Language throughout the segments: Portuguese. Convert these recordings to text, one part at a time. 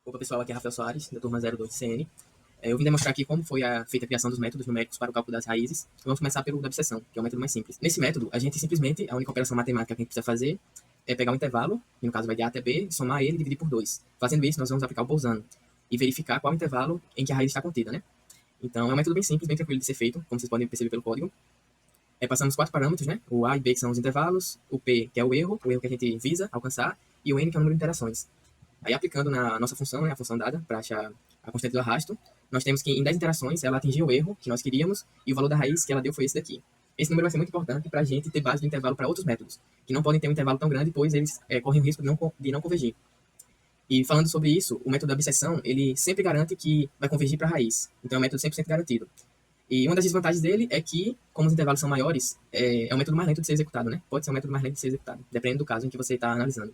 Opa pessoal, aqui é Rafael Soares, da turma 02 de CN. Eu vim demonstrar aqui como foi feita a criação dos métodos numéricos para o cálculo das raízes. Vamos começar pelo da abscissão, que é o método mais simples. Nesse método, a gente simplesmente, a única operação matemática que a gente precisa fazer é pegar um intervalo, que no caso vai de A até B, somar ele e dividir por 2. Fazendo isso, nós vamos aplicar o Bolzano e verificar qual intervalo em que a raiz está contida, né? Então, é um método bem simples, bem tranquilo de ser feito, como vocês podem perceber pelo código. Passamos 4 parâmetros, né? O A e B, que são os intervalos, o P, que é o erro que a gente visa alcançar, e o N, que é o número de interações. Aí, aplicando na nossa função, né, a função dada, para achar a constante do arrasto, nós temos que, em 10 interações, ela atingiu o erro que nós queríamos, e o valor da raiz que ela deu foi esse daqui. Esse número vai ser muito importante para a gente ter base do intervalo para outros métodos, que não podem ter um intervalo tão grande, pois eles correm o risco de não convergir. E falando sobre isso, o método da abscissão, ele sempre garante que vai convergir para a raiz. Então, é um método 100% garantido. E uma das desvantagens dele é que, como os intervalos são maiores, é o método mais lento de ser executado, né? Pode ser o método mais lento de ser executado, dependendo do caso em que você está analisando.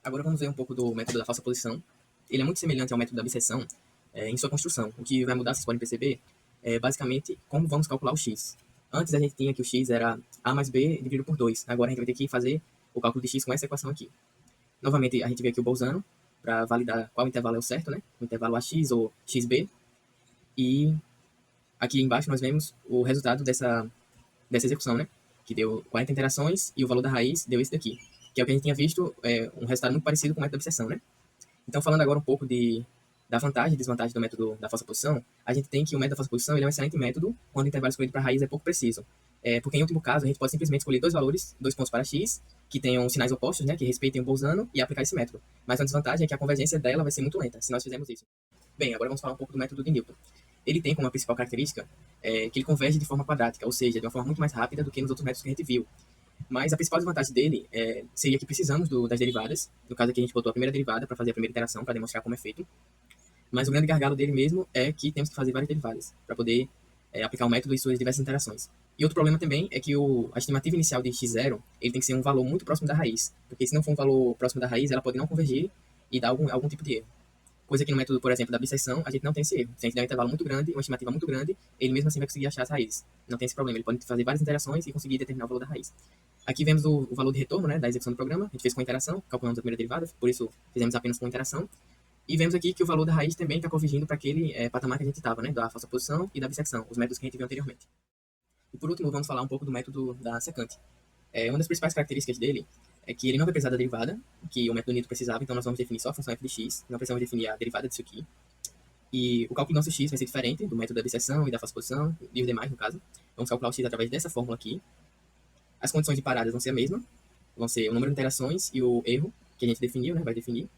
Agora vamos ver um pouco do método da falsa posição. Ele é muito semelhante ao método da abscissão em sua construção. O que vai mudar, vocês podem perceber, é basicamente como vamos calcular o x. Antes a gente tinha que o x era a mais b dividido por 2. Agora a gente vai ter que fazer o cálculo de x com essa equação aqui. Novamente, a gente vê aqui o Bolzano para validar qual intervalo é o certo, né? O intervalo ax ou xb. E aqui embaixo nós vemos o resultado dessa execução, né? Que deu 40 interações e o valor da raiz deu esse daqui, que é o que a gente tinha visto, um resultado muito parecido com o método da abscissão, né? Então, falando agora um pouco da vantagem e desvantagem do método da falsa posição, a gente tem que o método da falsa posição ele é um excelente método quando o intervalo escolhido para a raiz é pouco preciso. Porque, em último caso, a gente pode simplesmente escolher dois valores, 2 pontos para x, que tenham sinais opostos, né, que respeitem o Bolzano, e aplicar esse método. Mas a desvantagem é que a convergência dela vai ser muito lenta, se nós fizermos isso. Bem, agora vamos falar um pouco do método de Newton. Ele tem como a principal característica que ele converge de forma quadrática, ou seja, de uma forma muito mais rápida do que nos outros métodos que a gente viu. Mas a principal desvantagem dele seria que precisamos das derivadas. No caso aqui a gente botou a primeira derivada para fazer a primeira interação, para demonstrar como é feito. Mas o grande gargalo dele mesmo é que temos que fazer várias derivadas para poder aplicar o método e suas diversas interações. E outro problema também é que a estimativa inicial de x0 ele tem que ser um valor muito próximo da raiz. Porque se não for um valor próximo da raiz, ela pode não convergir e dar algum tipo de erro. Coisa que no método, por exemplo, da abscissão, a gente não tem esse erro. Se a gente der um intervalo muito grande, uma estimativa muito grande, ele mesmo assim vai conseguir achar as raízes. Não tem esse problema, ele pode fazer várias interações e conseguir determinar o valor da raiz. Aqui vemos o valor de retorno, né, da execução do programa, a gente fez com a interação, calculamos a primeira derivada, por isso fizemos apenas com a interação. E vemos aqui que o valor da raiz também está convergindo para aquele patamar que a gente estava, né, da falsa posição e da bissecção, os métodos que a gente viu anteriormente. E por último, vamos falar um pouco do método da secante. Uma das principais características dele é que ele não vai precisar da derivada, que o método Newton precisava, então nós vamos definir só a função f de x, não precisamos definir a derivada disso aqui. E o cálculo do nosso x vai ser diferente do método da abscissão e da falsa posição, e os demais, no caso. Vamos calcular o x através dessa fórmula aqui. As condições de paradas vão ser a mesma, vão ser o número de interações e o erro que a gente definiu, né, vai definir.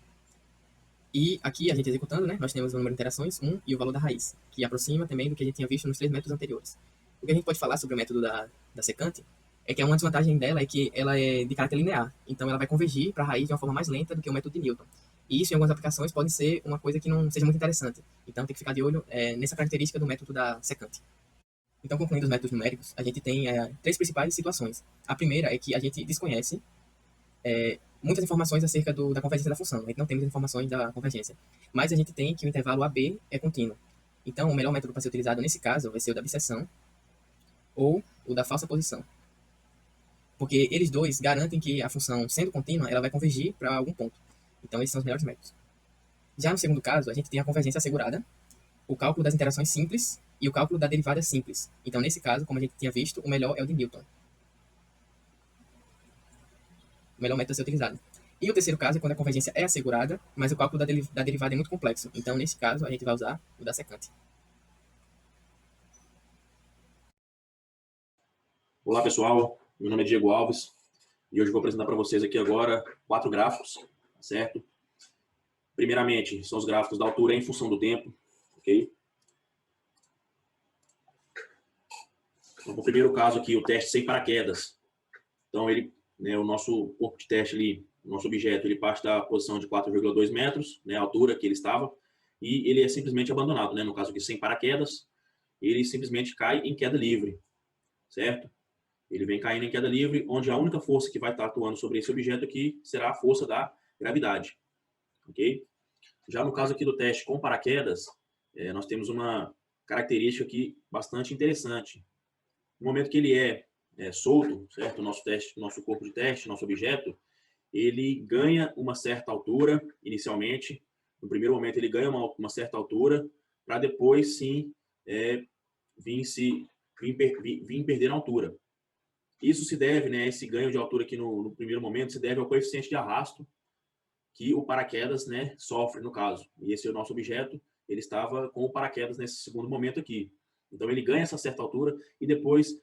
E aqui, a gente executando, né, nós temos o número de interações, 1, e o valor da raiz, que aproxima também do que a gente tinha visto nos 3 métodos anteriores. O que a gente pode falar sobre o método da secante é que uma desvantagem dela é que ela é de caráter linear, então ela vai convergir para a raiz de uma forma mais lenta do que o método de Newton. E isso, em algumas aplicações, pode ser uma coisa que não seja muito interessante. Então, tem que ficar de olho nessa característica do método da secante. Então, concluindo os métodos numéricos, a gente tem 3 principais situações. A primeira é que a gente desconhece muitas informações acerca da convergência da função. A gente não tem muitas informações da convergência. Mas a gente tem que o intervalo AB é contínuo. Então, o melhor método para ser utilizado nesse caso vai ser o da abscissão ou o da falsa posição. Porque eles dois garantem que a função, sendo contínua, ela vai convergir para algum ponto. Então, esses são os melhores métodos. Já no segundo caso, a gente tem a convergência assegurada, o cálculo das interações simples e o cálculo da derivada simples. Então, nesse caso, como a gente tinha visto, o melhor é o de Newton. O melhor método a ser utilizado. E o terceiro caso é quando a convergência é assegurada, mas o cálculo da derivada é muito complexo. Então, nesse caso, a gente vai usar o da secante. Olá, pessoal. Meu nome é Diego Alves e hoje vou apresentar para vocês aqui agora 4 gráficos, certo? Primeiramente, são os gráficos da altura em função do tempo, ok? Então, no primeiro caso aqui, o teste sem paraquedas. Então, o nosso corpo de teste ali, o nosso objeto, ele parte da posição de 4,2 metros, né, a altura que ele estava, e ele é simplesmente abandonado, né? No caso aqui, sem paraquedas, ele simplesmente cai em queda livre, certo? Ele vem caindo em queda livre, onde a única força que vai estar atuando sobre esse objeto aqui será a força da gravidade, ok? Já no caso aqui do teste com paraquedas, nós temos uma característica aqui bastante interessante. No momento que ele é solto, certo? O nosso corpo de teste, nosso objeto, ele ganha uma certa altura inicialmente, No primeiro momento ele ganha uma certa altura, para depois sim vir perder a altura. Isso se deve, né, esse ganho de altura aqui no primeiro momento, se deve ao coeficiente de arrasto que o paraquedas, né, sofre no caso. E esse é o nosso objeto, ele estava com o paraquedas nesse segundo momento aqui. Então ele ganha essa certa altura e depois,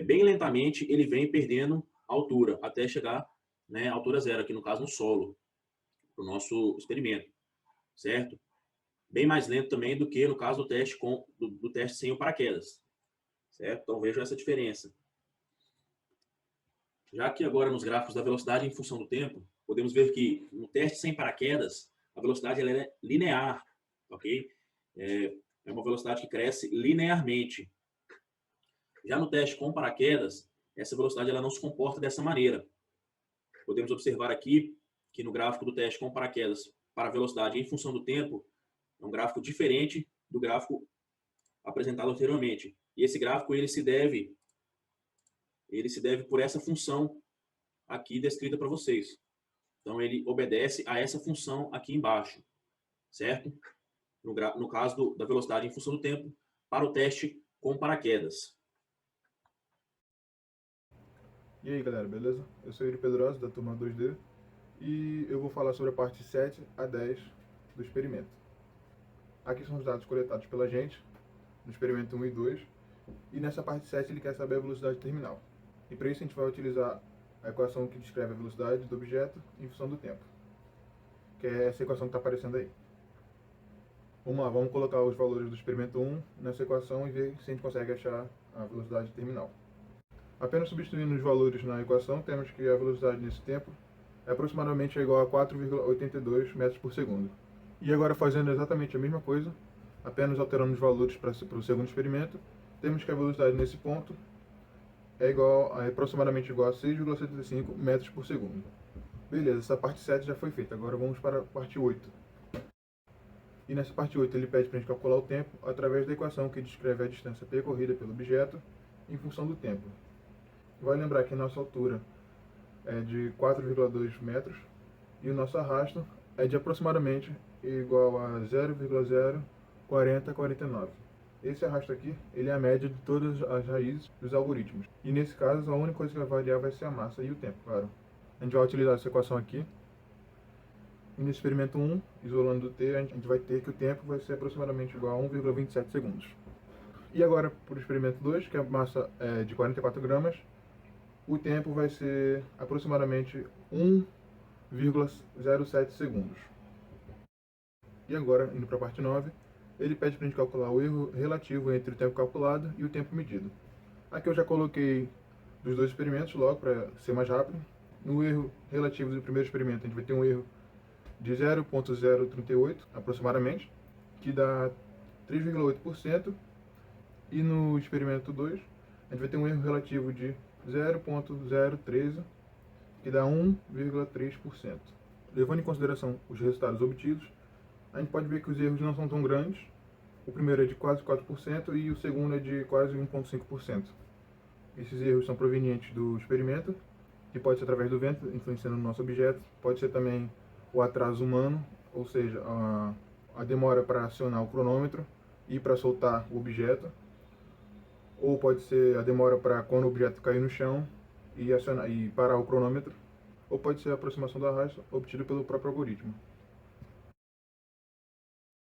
bem lentamente, ele vem perdendo altura até chegar, né, à altura zero, aqui no caso no solo, para o nosso experimento, certo? Bem mais lento também do que no caso do teste, do teste sem o paraquedas, certo? Então vejam essa diferença. Já que agora nos gráficos da velocidade em função do tempo, podemos ver que no teste sem paraquedas, a velocidade ela é linear, ok? É uma velocidade que cresce linearmente. Já no teste com paraquedas, essa velocidade ela não se comporta dessa maneira. Podemos observar aqui que no gráfico do teste com paraquedas para a velocidade em função do tempo, é um gráfico diferente do gráfico apresentado anteriormente. E esse gráfico ele se deve por essa função aqui descrita para vocês. Então, ele obedece a essa função aqui embaixo, certo? No caso da velocidade em função do tempo, para o teste com paraquedas. E aí, galera, beleza? Eu sou Yuri Pedrosa, da turma 2D, e eu vou falar sobre a parte 7 a 10 do experimento. Aqui são os dados coletados pela gente, no experimento 1 e 2, e nessa parte 7 ele quer saber a velocidade terminal. E para isso a gente vai utilizar a equação que descreve a velocidade do objeto em função do tempo, que é essa equação que está aparecendo aí. Vamos lá, vamos colocar os valores do experimento 1 nessa equação e ver se a gente consegue achar a velocidade terminal. Apenas substituindo os valores na equação, temos que a velocidade nesse tempo é aproximadamente igual a 4,82 metros por segundo. E agora, fazendo exatamente a mesma coisa, apenas alterando os valores para o segundo experimento, temos que a velocidade nesse ponto é aproximadamente igual a 6,75 metros por segundo. Beleza, essa parte 7 já foi feita, agora vamos para a parte 8. E nessa parte 8 ele pede para a gente calcular o tempo através da equação que descreve a distância percorrida pelo objeto em função do tempo. Vai lembrar que a nossa altura é de 4,2 metros e o nosso arrasto é de aproximadamente igual a 0,04049. Esse arrasto aqui, ele é a média de todas as raízes dos algoritmos. E nesse caso, a única coisa que vai variar vai ser a massa e o tempo, claro. A gente vai utilizar essa equação aqui. E no experimento 1, isolando o t, a gente vai ter que o tempo vai ser aproximadamente igual a 1,27 segundos. E agora, para o experimento 2, que a massa é de 44 gramas, o tempo vai ser aproximadamente 1,07 segundos. E agora, indo para a parte 9, ele pede para a gente calcular o erro relativo entre o tempo calculado e o tempo medido. Aqui eu já coloquei dos dois experimentos logo para ser mais rápido. No erro relativo do primeiro experimento, a gente vai ter um erro de 0,038 aproximadamente, que dá 3,8%. E no experimento 2, a gente vai ter um erro relativo de 0,013, que dá 1,3%. Levando em consideração os resultados obtidos, a gente pode ver que os erros não são tão grandes. O primeiro é de quase 4% e o segundo é de quase 1,5%. Esses erros são provenientes do experimento, que pode ser através do vento, influenciando no nosso objeto. Pode ser também o atraso humano, ou seja, a demora para acionar o cronômetro e para soltar o objeto. Ou pode ser a demora para quando o objeto cair no chão e parar o cronômetro. Ou pode ser a aproximação do arrasto obtida pelo próprio algoritmo.